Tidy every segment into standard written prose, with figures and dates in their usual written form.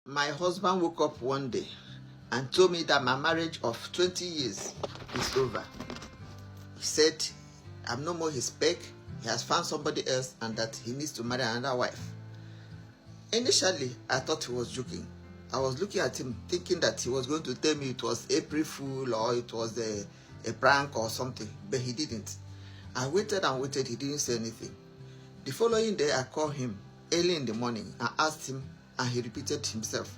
My husband woke up one day and told me that my marriage of 20 years is over. He said, I'm no more his spec, he has found somebody else and that he needs to marry another wife. Initially, I thought he was joking. I was looking at him thinking that he was going to tell me it was April Fool or it was a prank or something, but he didn't. I waited and waited, he didn't say anything. The following day, I called him early in the morning and asked him, and he repeated himself.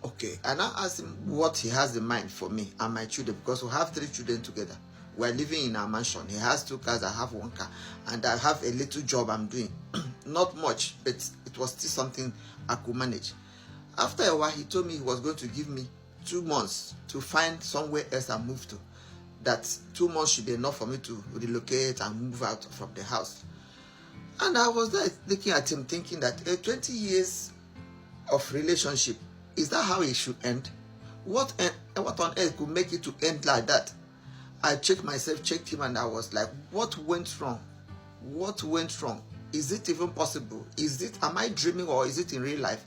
Okay, and I asked him what he has in mind for me and my children, because we have 3 children together. We're living in our mansion. He has 2 cars, I have 1 car, and I have a little job I'm doing. Not much, but it was still something I could manage. After a while, he told me he was going to give me 2 months to find somewhere else I move to. That 2 months should be enough for me to relocate and move out from the house. And I was there looking at him thinking that 20 years of relationship, is that how it should end? What on earth could make it to end like that? I checked myself, checked him, and I was like, what went wrong? What went wrong? Is it even possible? Am I dreaming or is it in real life?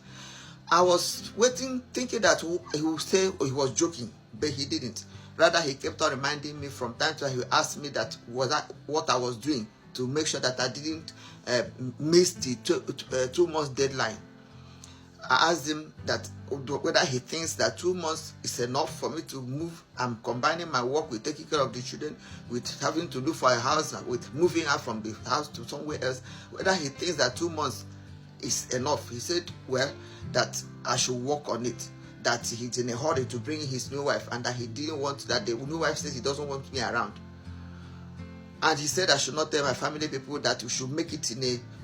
I was waiting, thinking that he would say he was joking, but he didn't. Rather, he kept on reminding me from time to time. He asked me that what I was doing to make sure that I didn't miss the 2 months deadline. I asked him that whether he thinks that 2 months is enough for me to move. I'm combining my work with taking care of the children, with having to look for a house, with moving out from the house to somewhere else. Whether he thinks that 2 months is enough. He said, well, that I should work on it. That he's in a hurry to bring his new wife, and that he didn't want, that the new wife says he doesn't want me around. And he said I should not tell my family people, that we should make it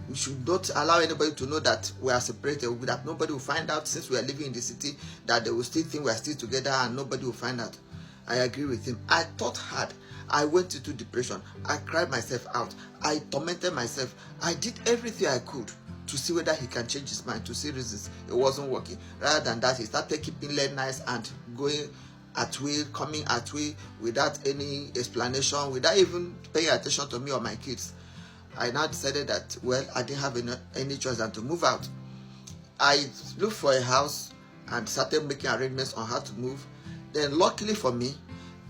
we should not allow anybody to know that we are separated, that nobody will find out, since we are living in the city, that they will still think we are still together and nobody will find out. I agree with him. I thought hard. I went into depression. I cried myself out. I tormented myself. I did everything I could to see whether he can change his mind, to see reasons. It wasn't working. Rather than that, he started keeping late nights and going at will, coming at will without any explanation, without even paying attention to me or my kids. I now decided that, well, I didn't have any choice than to move out. I looked for a house and started making arrangements on how to move. Then luckily for me,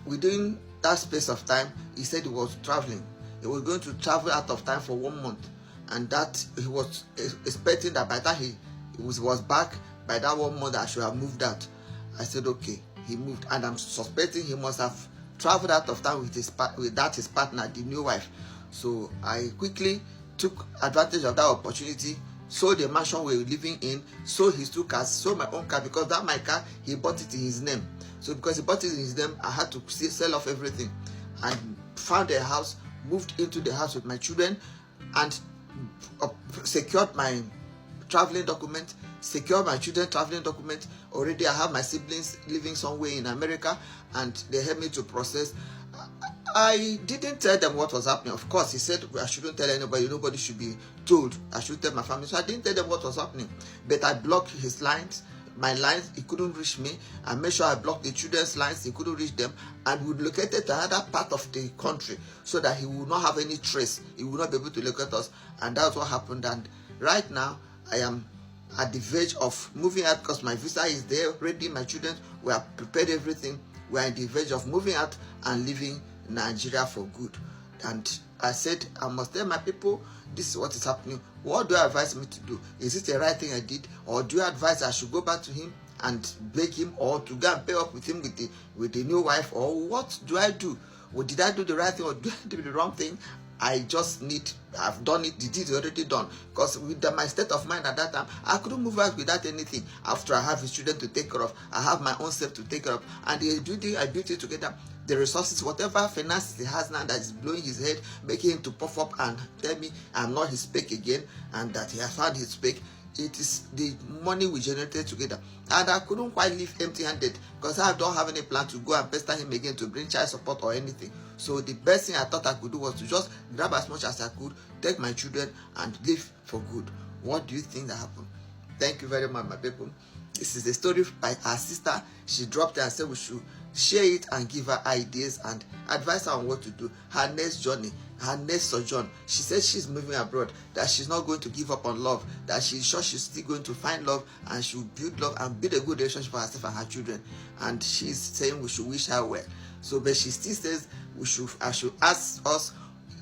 within that space of time, he said he was traveling. He was going to travel out of time for 1 month, and that he was expecting that by the time he was back, by that 1 month I should have moved out. I said okay. He moved, and I'm suspecting he must have traveled out of town with his partner, the new wife. So I quickly took advantage of that opportunity, sold the mansion we were living in, sold his 2 cars, sold my own car, because that my car, he bought it in his name. So because he bought it in his name, I had to sell off everything, and found a house, moved into the house with my children, and secured my traveling document, secure my children traveling document. Already I have my siblings living somewhere in America, and they helped me to process. I didn't tell them what was happening. Of course, he said I shouldn't tell anybody. Nobody should be told. I should tell my family. So I didn't tell them what was happening. But I blocked his lines, my lines. He couldn't reach me. I made sure I blocked the children's lines. He couldn't reach them. And we relocated to another part of the country so that he would not have any trace. He would not be able to locate us. And that's what happened. And right now, I am at the verge of moving out, because my visa is there already. My children, we have prepared everything. We are at the verge of moving out and leaving Nigeria for good. And I said, I must tell my people, this is what is happening. What do you advise me to do? Is it the right thing I did, or do you advise I should go back to him and beg him, or to go and pay up with him with the new wife, or what do I do? Or did I do the right thing, or did I do the wrong thing? I've done it, the deed is already done. Because with my state of mind at that time, I couldn't move out without anything. After I have his children to take care of, I have my own self to take care of, and I built it together. The resources, whatever finances he has now that is blowing his head, making him to puff up and tell me I'm not his spec again, and that he has found his spec. It is the money we generated together, and I couldn't quite leave empty-handed, because I don't have any plan to go and pester him again to bring child support or anything. So the best thing I thought I could do was to just grab as much as I could, take my children, and live for good. What do you think that happened? Thank you very much, my people. This is a story by her sister. She dropped it and said we should share it and give her ideas and advise her on what to do. Her next journey, her next sojourn. She said she's moving abroad, that she's not going to give up on love, that she's sure she's still going to find love and she'll build love and build a good relationship for herself and her children. And she's saying we should wish her well. So, but she still says I should ask us,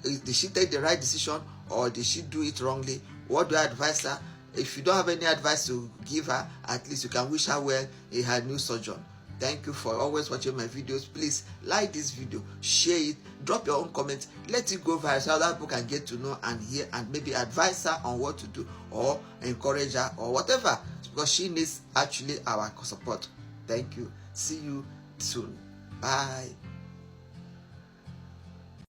did she take the right decision or did she do it wrongly? What do I advise her? If you don't have any advice to give her, at least you can wish her well in her new sojourn. Thank you for always watching my videos. Please like this video, share it, drop your own comments, let it go viral so other people can get to know and hear and maybe advise her on what to do or encourage her or whatever, because she needs actually our support. Thank you. See you soon. Bye.